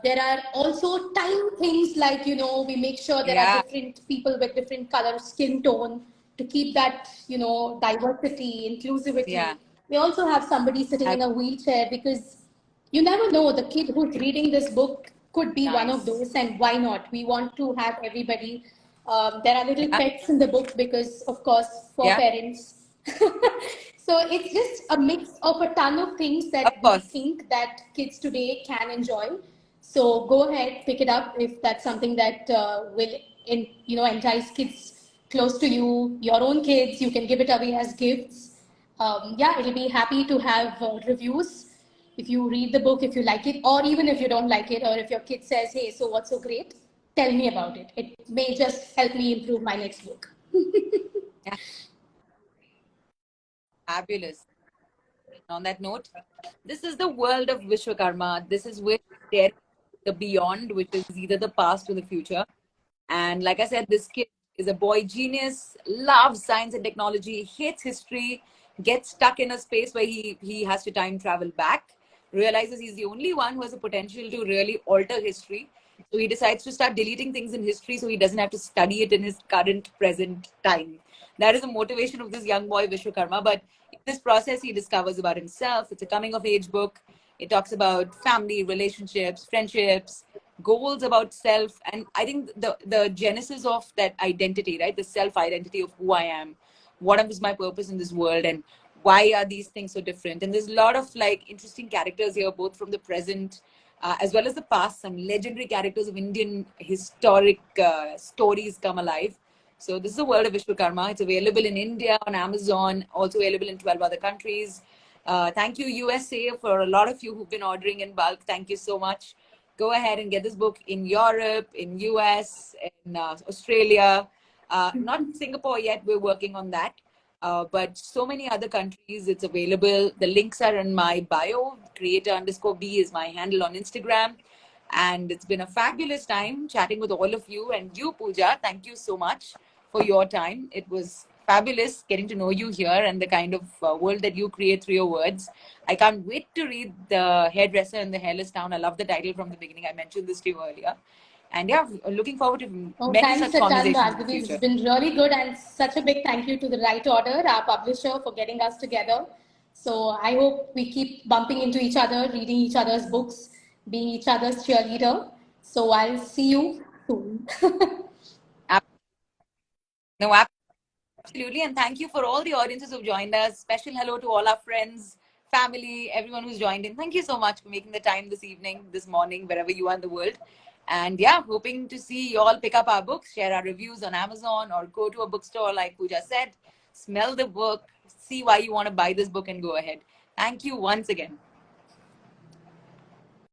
There are also tiny things like, we make sure there are yeah, different people with different color skin tone to keep that, diversity, yeah. inclusivity. We also have somebody sitting in a wheelchair, because you never know, the kid who's reading this book could be one of Nice. those, and why not? We want to have everybody. There are little Yeah, pets in the book because, of course, for yeah, parents. So it's just a mix of a ton of things of that we course. think that kids today can enjoy. So go ahead, pick it up if that's something that will, entice kids close to you, your own kids. You can give it away as gifts. Yeah, it'll be happy to have reviews if you read the book, if you like it, or even if you don't like it, or if your kid says, hey, so what's so great? Tell me about it. It may just help me improve my next book. Yeah, fabulous. On that note, this is the world of Vishwakarma. This is where there the beyond, which is either the past or the future. And like I said, this kid is a boy genius, loves science and technology, hates history, gets stuck in a space where he has to time travel back, realizes he's the only one who has the potential to really alter history. So he decides to start deleting things in history so he doesn't have to study it in his current present time. That is the motivation of this young boy, Vishwakarma. But in this process, he discovers about himself. It's a coming of age book. It talks about family, relationships, friendships, goals about self. And I think the genesis of that identity, right? The self identity of who I am, what is my purpose in this world, and why are these things so different. And there's a lot of like interesting characters here, both from the present as well as the past. Some legendary characters of Indian historic stories come alive. So this is the world of Vishwakarma. It's available in India on Amazon, also available in 12 other countries. Thank you, USA, for a lot of you who've been ordering in bulk. Thank you so much. Go ahead and get this book in Europe, in US, in Australia. Not Singapore yet. We're working on that. But so many other countries, it's available. The links are in my bio. Creator_B is my handle on Instagram. And it's been a fabulous time chatting with all of you. And you, Pooja, thank you so much for your time. It was fabulous getting to know you here and the kind of world that you create through your words. I can't wait to read The Hairdresser in the Hairless Town. I love the title from the beginning. I mentioned this to you earlier. And yeah, looking forward to Oh, many thanks such a ton, conversations in the Bhargavi. It's future. been really good, and such a big thank you to the Right Order, our publisher, for getting us together. So I hope we keep bumping into each other, reading each other's books, being each other's cheerleader. So I'll see you soon. Ab- No, absolutely. And thank you for all the audiences who've joined us. Special hello to all our friends, family, everyone who's joined in. Thank you so much for making the time this evening, this morning, wherever you are in the world. And yeah, hoping to see you all pick up our books, share our reviews on Amazon, or go to a bookstore like Pooja said, smell the book, see why you want to buy this book, and go ahead. Thank you once again.